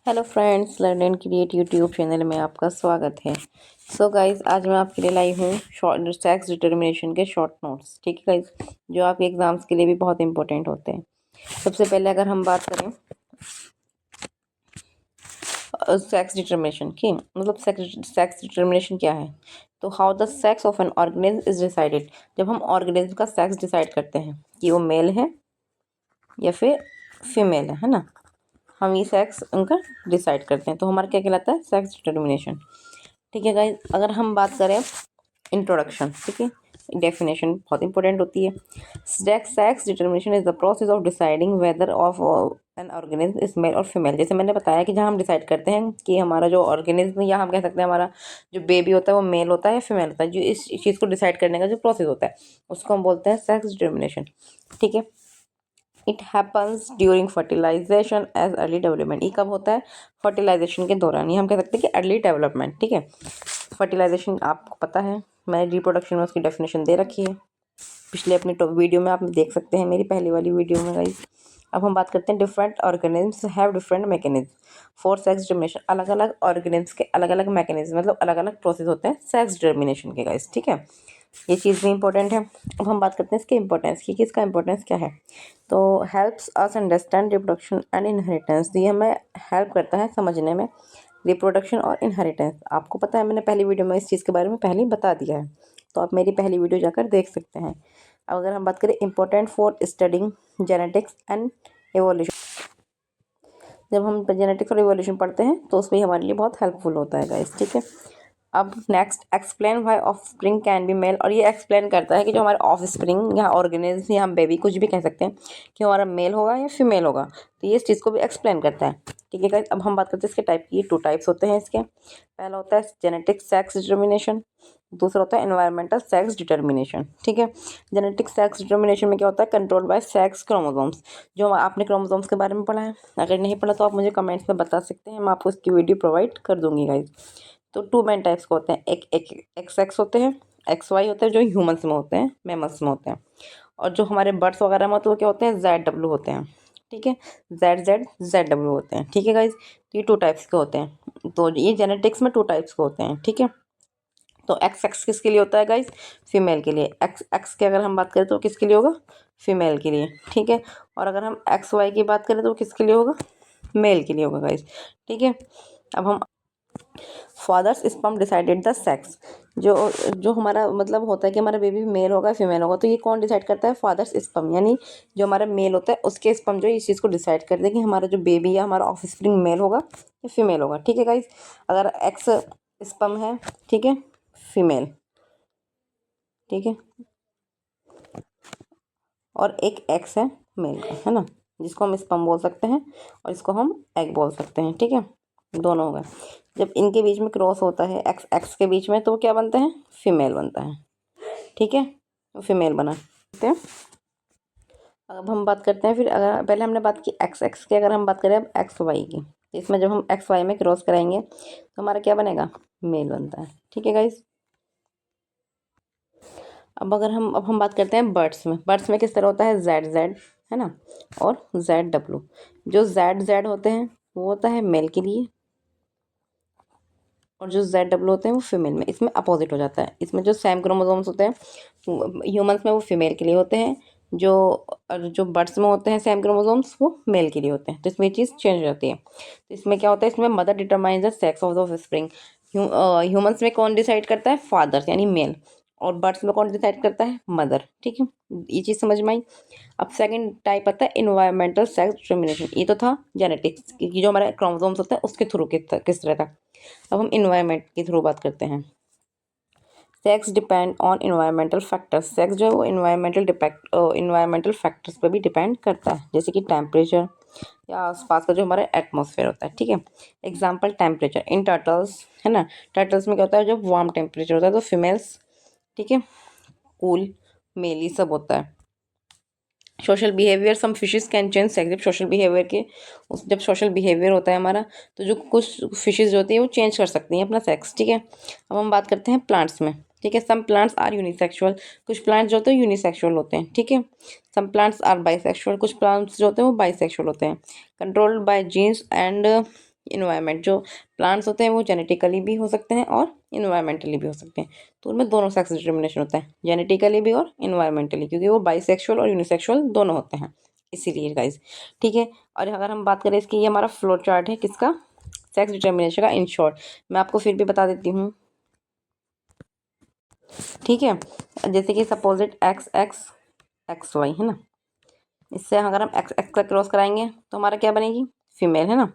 Hello friends, learn and create YouTube channel में आपका स्वागत है। सो गाइज, आज मैं आपके लिए लाई हूँ शॉर्ट सेक्स डिटर्मिनेशन के शॉर्ट नोट्स। ठीक है गाइज, जो आपके एग्जाम्स के लिए भी बहुत इंपॉर्टेंट होते हैं। सबसे पहले अगर हम बात करें सेक्स डिटर्मिनेशन की, मतलब सेक्स डिटर्मिनेशन क्या है, तो how the sex of an organism is decided. जब हम ऑर्गेनिज्म का सेक्स डिसाइड करते हैं कि वो मेल है या फिर फीमेल है ना, हम ये सेक्स उनका डिसाइड करते हैं, तो हमारा क्या कहलाता है, सेक्स डिटर्मिनेशन। ठीक है गाइज, अगर हम बात करें इंट्रोडक्शन, ठीक है, डेफिनेशन बहुत इंपॉर्टेंट होती है। Sex determination is the process of deciding weather of an organism is male और फीमेल। जैसे मैंने बताया कि जहाँ हम डिसाइड करते हैं कि हमारा जो ऑर्गेनिज्म, या हम कह सकते हैं हमारा जो बेबी होता है वो मेल होता है या फीमेल होता है, जो इस चीज़ को डिसाइड करने का जो प्रोसेस होता है उसको हम बोलते हैं सेक्स डिटर्मिनेशन। ठीक है, it happens during fertilisation as early development. ये कब होता है, फर्टिलाइजेशन के दौरान, ये हम कह सकते हैं कि अर्ली डेवलपमेंट। ठीक है, फर्टिलाइजेशन आपको पता है, मैंने रिप्रोडक्शन में उसकी डेफिनेशन दे रखी है, पिछले अपनी वीडियो में आप देख सकते हैं, मेरी पहली वाली वीडियो में गाइस। अब हम बात करते हैं different organisms have different mechanism for sex determination. अलग अलग ऑर्गेनिज्म्स के अलग अलग मैकेनिज्म, मतलब अलग अलग प्रोसेस होते हैं सेक्स डिटर्मिनेशन के गाइस। ठीक है, ये चीज़ भी इंपॉर्टेंट है। अब हम बात करते हैं इसके इंपॉर्टेंस की, कि इसका इंपॉर्टेंस क्या है। तो helps us understand reproduction and inheritance. ये हमें हेल्प करता है समझने में रिप्रोडक्शन और इनहेरिटेंस। आपको पता है, मैंने पहली वीडियो में इस चीज़ के बारे में पहले ही बता दिया है, तो आप मेरी पहली वीडियो जाकर देख सकते हैं। अब अगर हम बात करें important for studying genetics and evolution, जब हम जेनेटिक्स और एवोल्यूशन पढ़ते हैं तो उसमें हमारे लिए बहुत हेल्पफुल होता है गाइस। ठीक है, अब next, explain why offspring can be male. और ये एक्सप्लेन करता है कि जो हमारे ऑफ स्प्रिंग या ऑर्गेनिज्म या हम बेबी कुछ भी कह सकते हैं कि हमारा मेल होगा या फीमेल होगा, तो ये इस चीज़ को भी एक्सप्लेन करता है। ठीक है गाइस, अब हम बात करते हैं इसके टाइप की। 2 टाइप्स होते हैं इसके। पहला होता है जेनेटिक सेक्स डिटर्मिनेशन, दूसरा होता है एनवायरमेंटल सेक्स डिटर्मिनेशन। ठीक है, जेनेटिक सेक्स डिटर्मिनेशन में क्या होता है, कंट्रोल बाय सेक्स क्रोमोसोम्स। जो आपने क्रोमोसोम्स के बारे में पढ़ा है, अगर नहीं पढ़ा तो आप मुझे कमेंट्स में बता सकते हैं, मैं आपको इसकी वीडियो प्रोवाइड कर दूंगी गाइज। तो 2 मेन टाइप्स के होते हैं, एक एक एक्स एक्स होते हैं, एक्स वाई होते हैं जो ह्यूमंस में होते हैं, मैमल्स में होते हैं, और जो हमारे बर्ड्स वगैरह में होते हैं वो क्या होते हैं, जेड डब्ल्यू होते हैं। ठीक है, जेड जेड जेड डब्ल्यू होते हैं। ठीक है गाइज, तो ये 2 टाइप्स के होते हैं, तो ये जेनेटिक्स में 2 टाइप्स के होते हैं। ठीक है, तो एक्स एक्स किसके लिए होता है गाइज, फीमेल के लिए। एक्स एक्स की अगर हम बात करें तो किसके लिए होगा, फीमेल के लिए। ठीक है, और अगर हम एक्स वाई की बात करें तो किसके लिए होगा, मेल के लिए होगा गाइज। ठीक है, अब हम father's sperm decided the sex. जो जो हमारा मतलब होता है कि हमारा बेबी मेल होगा फीमेल होगा, तो ये कौन डिसाइड करता है, फादर्स स्पर्म, यानी जो हमारा मेल होता है उसके स्पर्म जो इस चीज़ को डिसाइड कर दे कि हमारा जो बेबी या हमारा ऑफ स्प्रिंग मेल होगा या फीमेल होगा। ठीक है गाइज, अगर एक्स स्पर्म है, ठीक है, फीमेल, ठीक है, और एक एक्स है मेल का, है ना, जिसको हम स्पर्म बोल सकते हैं और इसको हम एग बोल सकते हैं। ठीक है, दोनों हो गए। जब इनके बीच में क्रॉस होता है एक्स एक्स के बीच में, तो क्या बनता है, फीमेल बनता है। ठीक है, तो फीमेल बना सकते हैं। अब हम बात करते हैं फिर, अगर पहले हमने बात की एक्स एक्स की, अगर हम बात करें अब एक्स वाई की, तो इसमें जब हम एक्स वाई में क्रॉस कराएंगे तो हमारा क्या बनेगा, मेल बनता है। ठीक है गाइज, अब हम बात करते हैं बर्ड्स में। बर्ड्स में किस तरह होता है, जेड जेड, है ना, और जेड डब्ल्यू। जो जेड जेड होते हैं वो होता है मेल के लिए, और जो जेड डब्ल्यू होते हैं वो फीमेल में। इसमें अपोजिट हो जाता है, इसमें जो सेम क्रोमोसोम्स होते हैं ह्यूमंस में वो फीमेल के लिए होते हैं, जो जो बर्ड्स में होते हैं सेम क्रोमोसोम्स वो मेल के लिए होते हैं। तो इसमें ये चीज़ चेंज हो जाती है। तो इसमें क्या होता है, इसमें mother determines the sex of the offspring. Humans में कौन डिसाइड करता है, फादर यानी मेल, और बर्ड्स में कौन डिसाइड करता है, मदर। ठीक है, ये चीज़ समझ में आई। अब सेकंड टाइप आता है इन्वायरमेंटल सेक्स डिटर्मिनेशन। ये तो था जेनेटिक्स की, जो हमारे क्रोमोसोम्स होता है उसके थ्रू किस तरह था। अब हम इन्वायरमेंट के थ्रू बात करते हैं। Sex depend on environmental factors. Sex जो है वो इन्वायरमेंटल फैक्टर्स पर भी डिपेंड करता है, जैसे कि टेम्परेचर या आसपास का जो हमारा एटमॉस्फेयर होता है। ठीक है, एग्जांपल टेम्परेचर इन टर्टल्स, है ना, टर्टल्स में क्या होता है, जब वार्म टेम्परेचर होता है तो फीमेल्स, ठीक है, कूल, मेल, ये सब होता है। Social behaviour, some fishes can change sex. जब सोशल बिहेवियर के जब सोशल बिहेवियर होता है हमारा, तो जो कुछ फिशेस जो होती है वो चेंज कर सकती हैं अपना सेक्स। ठीक है, अब हम बात करते हैं प्लांट्स में। ठीक है, सम प्लांट्स आर यूनिसेक्सुअल। कुछ प्लांट्स जो होते हैं यूनिसेक्सुअल होते हैं। ठीक है, सम प्लांट्स आर बाइसेक्सुअल। कुछ प्लांट्स जो होते हैं वो बाइसेक्सुअल होते हैं। Controlled by genes and environment, जो प्लांट्स होते हैं वो जेनेटिकली भी हो सकते हैं और इन्वायरमेंटली भी हो सकते हैं। तो उनमें दोनों सेक्स डिटर्मिनेशन होता है, जेनेटिकली भी और इन्वायरमेंटली, क्योंकि वो बाइसेक्सुअल और यूनिसेक्सुअल दोनों होते हैं, इसीलिए गाइज। ठीक है, और अगर हम बात करें इसकी, ये हमारा फ्लो चार्ट है किसका, सेक्स डिटर्मिनेशन का। इन शॉर्ट मैं आपको फिर भी बता देती हूँ। ठीक है, जैसे कि सपोजिट एक्स एक्स एक्स वाई है ना, इससे अगर हम एक्स एक्स का क्रॉस कराएंगे तो हमारा क्या बनेगी, फीमेल है ना।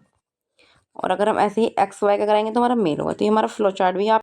और अगर हम ऐसे ही एक्स वाई का कराएंगे तो हमारा मेल होगा। तो ये हमारा फ्लो चार्ट भी आप